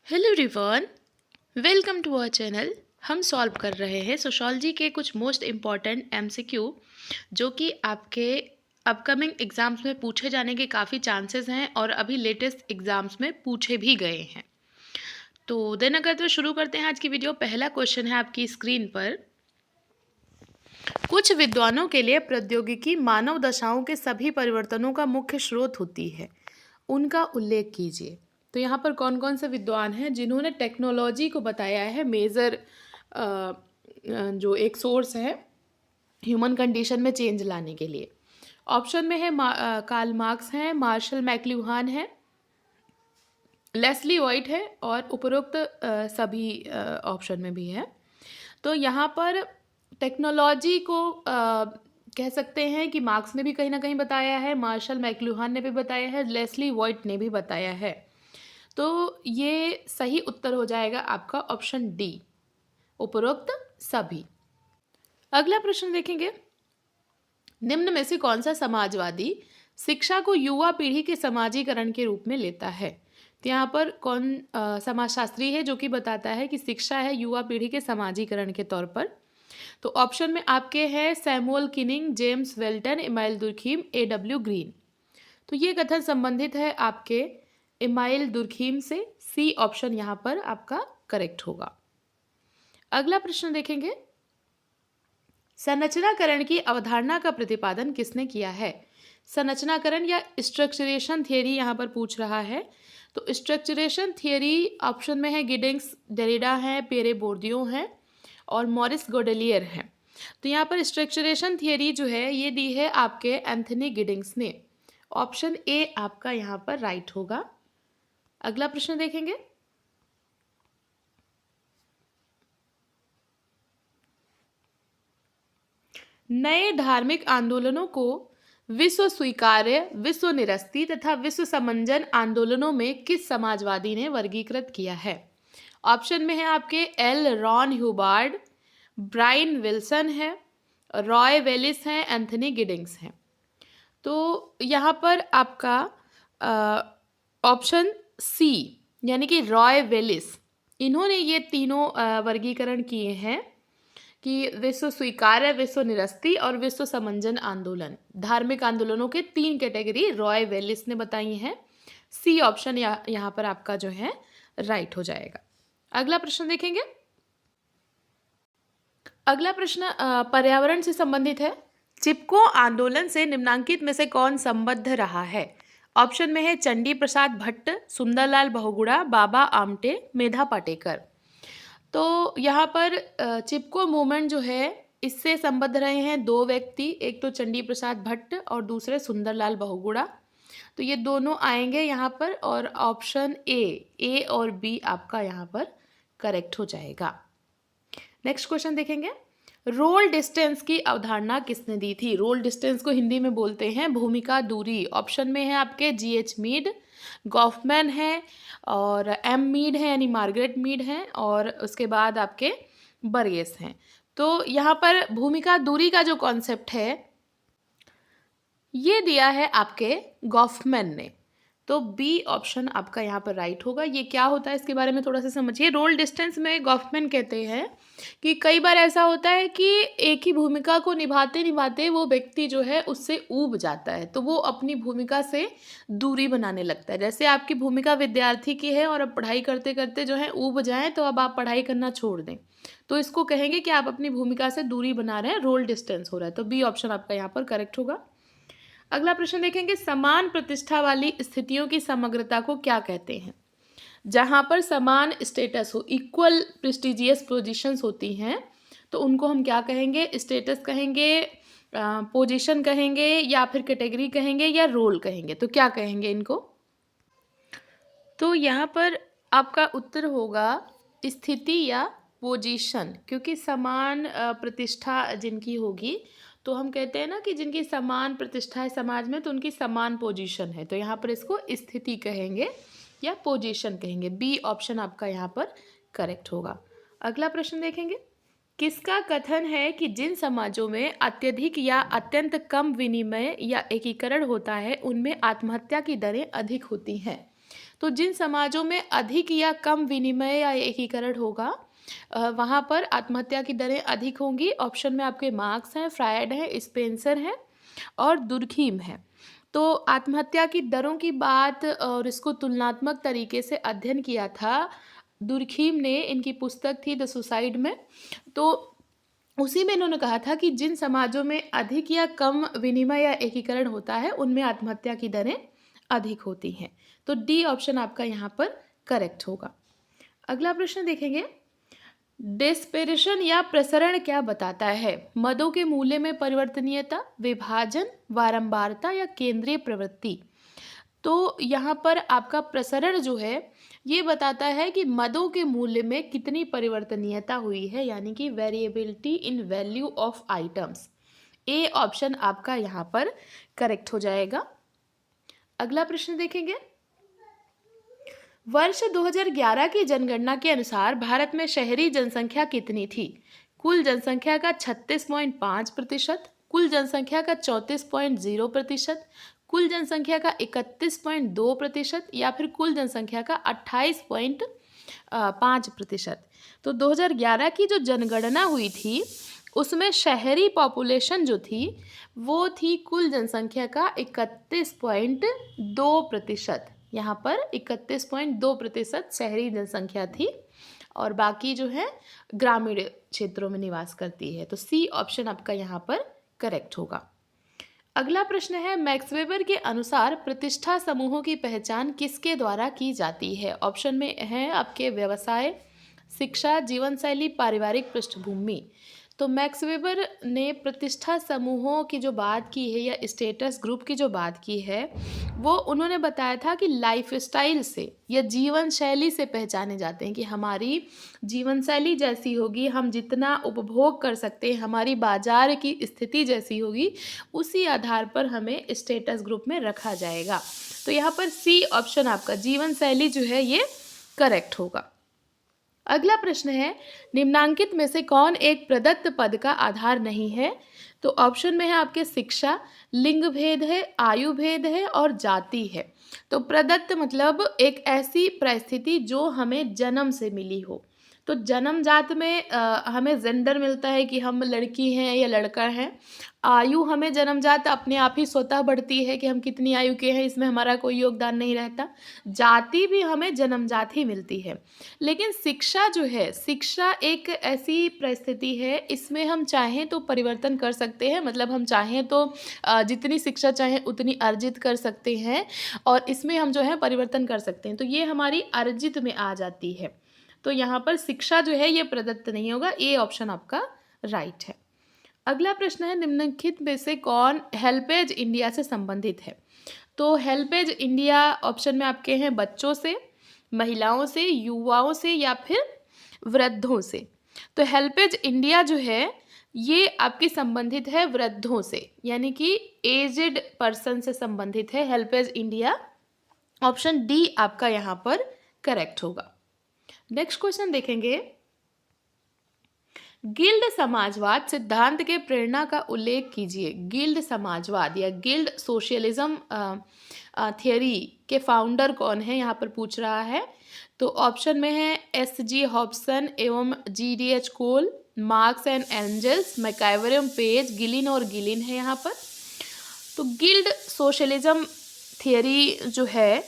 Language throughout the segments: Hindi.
Hello everyone, welcome to our channel. हम सॉल्व कर रहे हैं सोशोलॉजी के कुछ मोस्ट इम्पॉर्टेंट एमसीक्यू जो कि आपके अपकमिंग एग्ज़ाम्स में पूछे जाने के काफ़ी चांसेस हैं और अभी लेटेस्ट एग्ज़ाम्स में पूछे भी गए हैं। तो देर न करते हुए शुरू करते हैं आज की वीडियो। पहला क्वेश्चन है आपकी स्क्रीन पर। कुछ विद्वानों के लिए प्रौद्योगिकी मानव दशाओं के सभी परिवर्तनों का मुख्य स्रोत होती है, उनका उल्लेख कीजिए। तो यहाँ पर कौन कौन से विद्वान हैं जिन्होंने टेक्नोलॉजी को बताया है मेजर जो एक सोर्स है ह्यूमन कंडीशन में चेंज लाने के लिए। ऑप्शन में है कार्ल मार्क्स हैं, मार्शल मैक्लुहान है, लेस्ली वाइट है और उपरोक्त सभी ऑप्शन में भी है। तो यहाँ पर टेक्नोलॉजी को कह सकते हैं कि मार्क्स ने भी कहीं ना कहीं बताया है, मार्शल मैक्लुहान ने भी बताया है, लेस्ली वाइट ने भी बताया है। तो ये सही उत्तर हो जाएगा आपका ऑप्शन डी, उपरोक्त सभी। अगला प्रश्न देखेंगे। निम्न में से कौन सा समाजवादी शिक्षा को युवा पीढ़ी के समाजीकरण के रूप में लेता है? तो यहाँ पर कौन समाजशास्त्री है जो कि बताता है कि शिक्षा है युवा पीढ़ी के समाजीकरण के तौर पर? तो ऑप्शन में आपके हैं Samuel Kinning, James Welton, Emile Durkheim, A.W. Green. तो ये कथन संबंधित है आपके इमाइल दुर्खीम से। सी ऑप्शन यहाँ पर आपका करेक्ट होगा। अगला प्रश्न देखेंगे। संरचनाकरण की अवधारणा का प्रतिपादन किसने किया है? संरचनाकरण या स्ट्रक्चरेशन थियरी यहाँ पर पूछ रहा है। तो स्ट्रक्चरेशन थियरी ऑप्शन में है गिडिंग्स, डेरिडा है, पेरे बोर्दियो है और मॉरिस गोडेलियर है। तो यहाँ पर स्ट्रक्चरेशन थियरी जो है ये दी है आपके एंथनी गिडिंग्स ने। ऑप्शन ए आपका यहाँ पर राइट होगा। अगला प्रश्न देखेंगे। नए धार्मिक आंदोलनों को विश्व स्वीकार्य, विश्व निरस्ती तथा विश्व समंजन आंदोलनों में किस समाजवादी ने वर्गीकृत किया है? ऑप्शन में है आपके एल रॉन ह्यूबार्ड, ब्राइन विल्सन है, रॉय वेलिस है, एंथनी गिडिंग्स है। तो यहाँ पर आपका ऑप्शन सी यानी कि रॉय वेलिस, इन्होंने ये तीनों वर्गीकरण किए हैं कि विश्व स्वीकार्य, विश्व निरस्ती और विश्व समंजन आंदोलन, धार्मिक आंदोलनों के 3 कैटेगरी रॉय वेलिस ने बताई हैं। सी ऑप्शन यहाँ पर आपका जो है राइट हो जाएगा। अगला प्रश्न देखेंगे। अगला प्रश्न पर्यावरण से संबंधित है। चिपको आंदोलन से निम्नांकित में से कौन संबद्ध रहा है? ऑप्शन में है चंडी प्रसाद भट्ट, सुंदरलाल बहुगुणा, बाबा आमटे, मेधा पाटेकर। तो यहाँ पर चिपको मूवमेंट जो है इससे संबद्ध रहे हैं 2 व्यक्ति, एक तो चंडी प्रसाद भट्ट और दूसरे सुंदरलाल बहुगुणा। तो ये दोनों आएंगे यहाँ पर और ऑप्शन ए और बी आपका यहाँ पर करेक्ट हो जाएगा। नेक्स्ट क्वेश्चन देखेंगे। रोल डिस्टेंस की अवधारणा किसने दी थी? रोल डिस्टेंस को हिंदी में बोलते हैं भूमिका दूरी। ऑप्शन में है आपके G.H. मीड, गॉफमैन है और M. मीड है यानी मार्गरेट मीड है और उसके बाद आपके बर्गेस हैं। तो यहाँ पर भूमिका दूरी का जो कॉन्सेप्ट है ये दिया है आपके गॉफमैन ने। तो बी ऑप्शन आपका यहाँ पर राइट होगा। ये क्या होता है इसके बारे में थोड़ा सा समझिए। रोल डिस्टेंस में गॉफमैन कहते हैं कि कई बार ऐसा होता है कि एक ही भूमिका को निभाते निभाते वो व्यक्ति जो है उससे ऊब जाता है, तो वो अपनी भूमिका से दूरी बनाने लगता है। जैसे आपकी भूमिका विद्यार्थी की है और अब पढ़ाई करते करते जो है ऊब जाएं तो अब आप पढ़ाई करना छोड़ दें, तो इसको कहेंगे कि आप अपनी भूमिका से दूरी बना रहे हैं, रोल डिस्टेंस हो रहा है। तो बी ऑप्शन आपका यहाँ पर करेक्ट होगा। अगला प्रश्न देखेंगे। समान प्रतिष्ठा वाली स्थितियों की समग्रता को क्या कहते हैं? जहां पर समान स्टेटस हो, इक्वल प्रेस्टिजियस पोजीशंस होती हैं, तो उनको हम क्या कहेंगे? स्टेटस कहेंगे, पोजीशन कहेंगे या फिर कैटेगरी कहेंगे या रोल कहेंगे? तो क्या कहेंगे इनको? तो यहाँ पर आपका उत्तर होगा स्थिति या पोजीशन, क्योंकि समान प्रतिष्ठा जिनकी होगी तो हम कहते हैं ना कि जिनकी समान प्रतिष्ठा है समाज में तो उनकी समान पोजीशन है, तो यहाँ पर इसको स्थिति कहेंगे या पोजीशन कहेंगे। बी ऑप्शन आपका यहाँ पर करेक्ट होगा। अगला प्रश्न देखेंगे। किसका कथन है कि जिन समाजों में अत्यधिक या अत्यंत कम विनिमय या एकीकरण होता है उनमें आत्महत्या की दरें अधिक होती हैं? तो जिन समाजों में अधिक या कम विनिमय या एकीकरण होगा वहाँ पर आत्महत्या की दरें अधिक होंगी। ऑप्शन में आपके मार्क्स हैं, फ्रायड है, स्पेंसर है और दुर्खीम है। तो आत्महत्या की दरों की बात और इसको तुलनात्मक तरीके से अध्ययन किया था दुर्खीम ने, इनकी पुस्तक थी द सुसाइड में। तो उसी में इन्होंने कहा था कि जिन समाजों में अधिक या कम विनिमय या एकीकरण होता है उनमें आत्महत्या की दरें अधिक होती हैं। तो डी ऑप्शन आपका यहाँ पर करेक्ट होगा। अगला प्रश्न देखेंगे, डेस्पेरेशन या प्रसरण क्या बताता है? मदों के मूल्य में परिवर्तनीयता, विभाजन, बारंबारता या केंद्रीय प्रवृत्ति। तो यहाँ पर आपका प्रसरण जो है ये बताता है कि मदों के मूल्य में कितनी परिवर्तनीयता हुई है, यानी कि variability in value of items. A option आपका यहाँ पर करेक्ट हो जाएगा। अगला प्रश्न देखेंगे, वर्ष 2011 की जनगणना के अनुसार भारत में शहरी जनसंख्या कितनी थी? कुल जनसंख्या का 36.5%, कुल जनसंख्या का 34.0%, कुल जनसंख्या का 31.2% या फिर कुल जनसंख्या का 28.5%। तो 2011 की जो जनगणना हुई थी उसमें शहरी पॉपुलेशन जो थी वो थी कुल जनसंख्या का 31.2%। यहाँ पर 31.2% शहरी जनसंख्या थी और बाकी जो है ग्रामीण क्षेत्रों में निवास करती है। तो सी ऑप्शन आपका यहाँ पर करेक्ट होगा। अगला प्रश्न है, मैक्स वेबर के अनुसार प्रतिष्ठा समूहों की पहचान किसके द्वारा की जाती है? ऑप्शन में है आपके व्यवसाय, शिक्षा, जीवन शैली, पारिवारिक पृष्ठभूमि। तो मैक्स वेबर ने प्रतिष्ठा समूहों की जो बात की है या स्टेटस ग्रुप की जो बात की है वो उन्होंने बताया था कि लाइफस्टाइल से या जीवन शैली से पहचाने जाते हैं कि हमारी जीवन शैली जैसी होगी, हम जितना उपभोग कर सकते हैं, हमारी बाजार की स्थिति जैसी होगी, उसी आधार पर हमें स्टेटस ग्रुप में रखा जाएगा। तो यहाँ पर सी ऑप्शन आपका जीवन शैली जो है ये करेक्ट होगा। अगला प्रश्न है, निम्नांकित में से कौन एक प्रदत्त पद का आधार नहीं है? तो ऑप्शन में है आपके शिक्षा, लिंग भेद है, आयु भेद है और जाति है। तो प्रदत्त मतलब एक ऐसी परिस्थिति जो हमें जन्म से मिली हो। तो जन्मजात में हमें जेंडर मिलता है कि हम लड़की हैं या लड़का हैं। आयु हमें जन्मजात अपने आप ही स्वतः बढ़ती है कि हम कितनी आयु के हैं, इसमें हमारा कोई योगदान नहीं रहता। जाति भी हमें जन्मजात ही मिलती है। लेकिन शिक्षा जो है, शिक्षा एक ऐसी परिस्थिति है, इसमें हम चाहें तो परिवर्तन कर सकते हैं, मतलब हम चाहें तो जितनी शिक्षा चाहें उतनी अर्जित कर सकते हैं और इसमें हम जो है परिवर्तन कर सकते हैं। तो ये हमारी अर्जित में आ जाती है। तो यहाँ पर शिक्षा जो है ये प्रदत्त नहीं होगा। ए ऑप्शन आपका राइट है। अगला प्रश्न है, निम्नलिखित में से कौन हेल्पेज इंडिया से संबंधित है? तो हेल्पेज इंडिया ऑप्शन में आपके हैं बच्चों से, महिलाओं से, युवाओं से या फिर वृद्धों से। तो हेल्पेज इंडिया जो है ये आपकी संबंधित है वृद्धों से, यानी कि एजेड पर्सन से संबंधित है हेल्पेज इंडिया। ऑप्शन डी आपका यहाँ पर करेक्ट होगा। नेक्स्ट क्वेश्चन देखेंगे, गिल्ड समाजवाद सिद्धांत के प्रेरणा का उल्लेख कीजिए। गिल्ड समाजवाद या गिल्ड सोशलिज्म थियरी के फाउंडर कौन है, यहाँ पर पूछ रहा है। तो ऑप्शन में है एस.जी. हॉब्सन एवं G D H. Cole, Marx and Engels, MacIver, Page, Gillin और गिलिन है यहाँ पर। तो गिल्ड सोशलिज्म थियरी जो है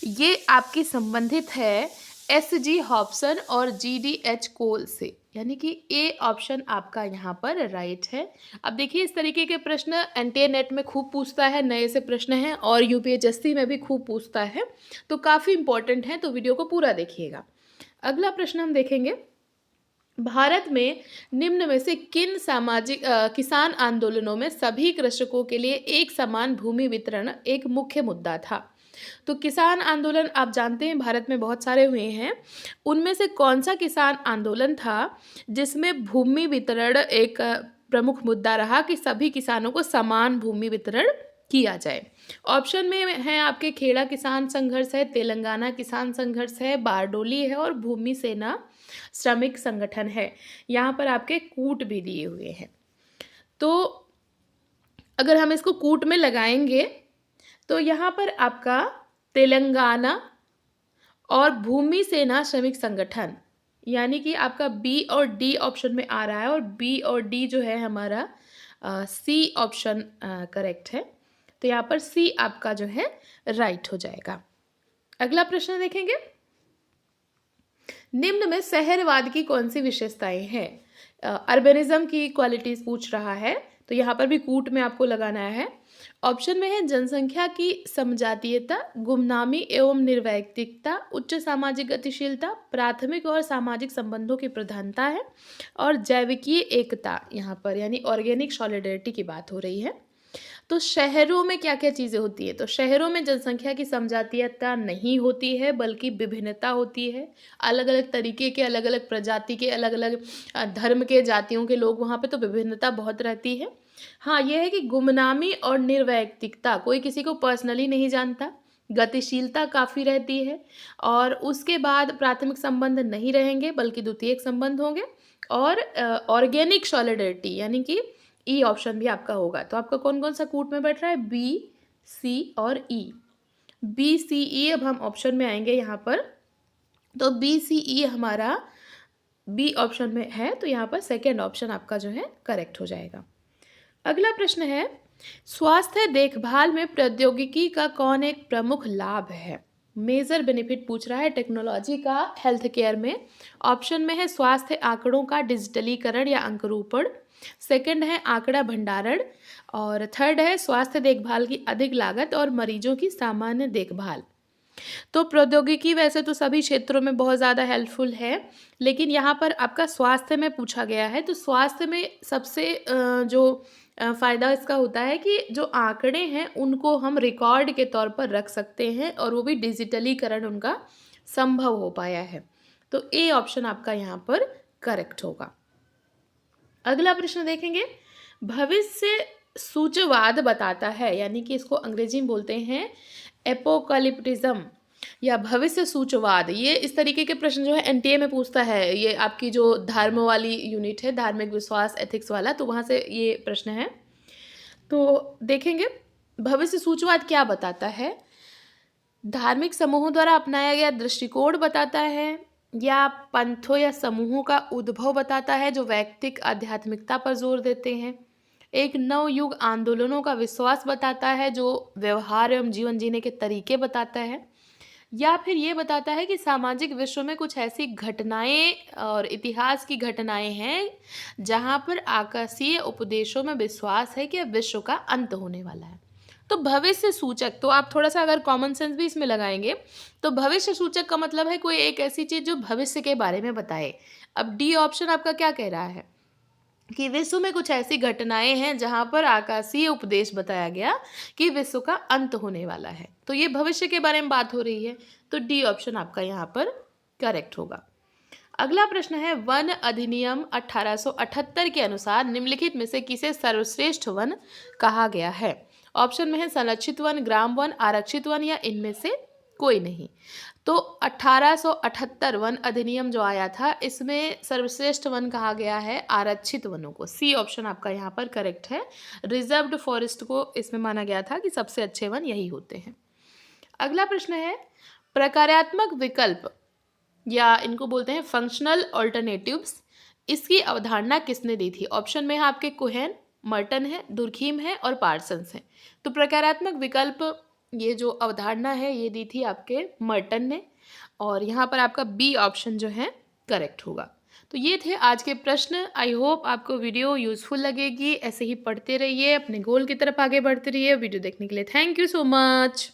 ये आपकी संबंधित है एस.जी. हॉब्सन और जी.डी.एच. कोल से, यानी कि ए ऑप्शन आपका यहाँ पर राइट है। अब देखिए इस तरीके के प्रश्न एनटीए नेट में खूब पूछता है, नए से प्रश्न हैं और यूपीएससी में भी खूब पूछता है, तो काफ़ी इंपॉर्टेंट है, तो वीडियो को पूरा देखिएगा। अगला प्रश्न हम देखेंगे, भारत में निम्न में से किन सामाजिक किसान आंदोलनों में सभी कृषकों के लिए एक समान भूमि वितरण एक मुख्य मुद्दा था? तो किसान आंदोलन आप जानते हैं भारत में बहुत सारे हुए हैं, उनमें से कौन सा किसान आंदोलन था जिसमें भूमि वितरण एक प्रमुख मुद्दा रहा कि सभी किसानों को समान भूमि वितरण किया जाए? ऑप्शन में है आपके खेड़ा किसान संघर्ष है, तेलंगाना किसान संघर्ष है, बारडोली है और भूमि सेना श्रमिक संगठन है। यहाँ पर आपके कूट भी दिए हुए हैं। तो अगर हम इसको कूट में लगाएंगे तो यहाँ पर आपका तेलंगाना और भूमि सेना श्रमिक संगठन, यानी कि आपका बी और डी ऑप्शन में आ रहा है, और बी और डी जो है हमारा सी ऑप्शन करेक्ट है। तो यहाँ पर सी आपका जो है राइट हो जाएगा। अगला प्रश्न देखेंगे, निम्न में शहरवाद की कौन सी विशेषताएं हैं? अर्बनिज्म की क्वालिटीज पूछ रहा है, तो यहाँ पर भी कूट में आपको लगाना है। ऑप्शन में है जनसंख्या की समजातीयता, गुमनामी एवं निर्वैयक्तिकता, उच्च सामाजिक गतिशीलता, प्राथमिक और सामाजिक संबंधों की प्रधानता है, और जैविकीय एकता, यहाँ पर यानी ऑर्गेनिक सॉलिडरिटी की बात हो रही है। तो शहरों में क्या क्या चीज़ें होती है? तो शहरों में जनसंख्या की समजातीयता नहीं होती है, बल्कि विभिन्नता होती है। अलग अलग तरीके के, अलग अलग प्रजाति के, अलग अलग धर्म के, जातियों के लोग वहाँ पे, तो विभिन्नता बहुत रहती है। हाँ, यह है कि गुमनामी और निर्वैयक्तिकता, कोई किसी को पर्सनली नहीं जानता, गतिशीलता काफ़ी रहती है, और उसके बाद प्राथमिक संबंध नहीं रहेंगे बल्कि द्वितीयक संबंध होंगे, और ऑर्गेनिक सॉलिडरिटी, यानी कि ई ऑप्शन भी आपका होगा। तो आपका कौन कौन सा कूट में बैठ रहा है? बी, सी और ई। बी, सी, ई, अब हम ऑप्शन में आएंगे यहाँ पर। तो बी, सी, ई हमारा बी ऑप्शन में है, तो यहाँ पर सेकेंड ऑप्शन आपका जो है करेक्ट हो जाएगा। अगला प्रश्न है, स्वास्थ्य देखभाल में प्रौद्योगिकी का कौन एक प्रमुख लाभ है? मेजर बेनिफिट पूछ रहा है टेक्नोलॉजी का हेल्थ केयर में। ऑप्शन में है स्वास्थ्य आंकड़ों का डिजिटलीकरण या अंकुरूपण, सेकंड है आंकड़ा भंडारण, और थर्ड है स्वास्थ्य देखभाल की अधिक लागत और मरीजों की सामान्य देखभाल। तो प्रौद्योगिकी वैसे तो सभी क्षेत्रों में बहुत ज़्यादा हेल्पफुल है, लेकिन यहाँ पर आपका स्वास्थ्य में पूछा गया है। तो स्वास्थ्य में सबसे जो फ़ायदा इसका होता है कि जो आंकड़े हैं उनको हम रिकॉर्ड के तौर पर रख सकते हैं, और वो भी डिजिटलीकरण उनका संभव हो पाया है। तो ए ऑप्शन आपका यहाँ पर करेक्ट होगा। अगला प्रश्न देखेंगे, भविष्य सूचवाद बताता है, यानी कि इसको अंग्रेजी में बोलते हैं एपोकलिप्टिज्म या भविष्य सूचवाद। ये इस तरीके के प्रश्न जो है एनटीए में पूछता है। ये आपकी जो धर्म वाली यूनिट है, धार्मिक विश्वास एथिक्स वाला, तो वहाँ से ये प्रश्न है। तो देखेंगे भविष्य सूचवाद क्या बताता है? धार्मिक समूहों द्वारा अपनाया गया दृष्टिकोण बताता है, या पंथों या समूहों का उद्भव बताता है जो वैयक्तिक आध्यात्मिकता पर जोर देते हैं, एक नवयुग आंदोलनों का विश्वास बताता है जो व्यवहार एवं जीवन जीने के तरीके बताता है, या फिर ये बताता है कि सामाजिक विश्व में कुछ ऐसी घटनाएं और इतिहास की घटनाएं हैं जहां पर आकाशीय उपदेशों में विश्वास है कि अब विश्व का अंत होने वाला है। तो भविष्य सूचक, तो आप थोड़ा सा अगर कॉमन सेंस भी इसमें लगाएंगे तो भविष्य सूचक का मतलब है कोई एक ऐसी चीज़ जो भविष्य के बारे में बताए। अब डी ऑप्शन आपका क्या कह रहा है कि विश्व में कुछ ऐसी घटनाएं हैं जहां पर आकाशीय उपदेश बताया गया कि विश्व का अंत होने वाला है, तो ये भविष्य के बारे में बात हो रही है। तो डी ऑप्शन आपका यहाँ पर करेक्ट होगा। अगला प्रश्न है, वन अधिनियम 1878 के अनुसार निम्नलिखित में से किसे सर्वश्रेष्ठ वन कहा गया है? ऑप्शन में है संरक्षित वन, ग्राम वन, आरक्षित वन, या इनमें से कोई नहीं। तो 1878 वन अधिनियम जो आया था, इसमें सर्वश्रेष्ठ वन कहा गया है आरक्षित वनों को। सी ऑप्शन आपका यहाँ पर करेक्ट है। रिजर्व्ड फॉरेस्ट को इसमें माना गया था कि सबसे अच्छे वन यही होते हैं। अगला प्रश्न है, प्रकार्यात्मक विकल्प या इनको बोलते हैं फंक्शनल ऑल्टरनेटिव्स, इसकी अवधारणा किसने दी थी? ऑप्शन में है आपके कोहेन, मर्टन है, दुर्खीम है, और पार्सन्स है। तो प्रकार्यात्मक विकल्प ये जो अवधारणा है ये दी थी आपके मर्टन ने, और यहाँ पर आपका बी ऑप्शन जो है करेक्ट होगा। तो ये थे आज के प्रश्न। आई होप आपको वीडियो यूजफुल लगेगी। ऐसे ही पढ़ते रहिए, अपने गोल की तरफ आगे बढ़ते रहिए। वीडियो देखने के लिए थैंक यू सो मच।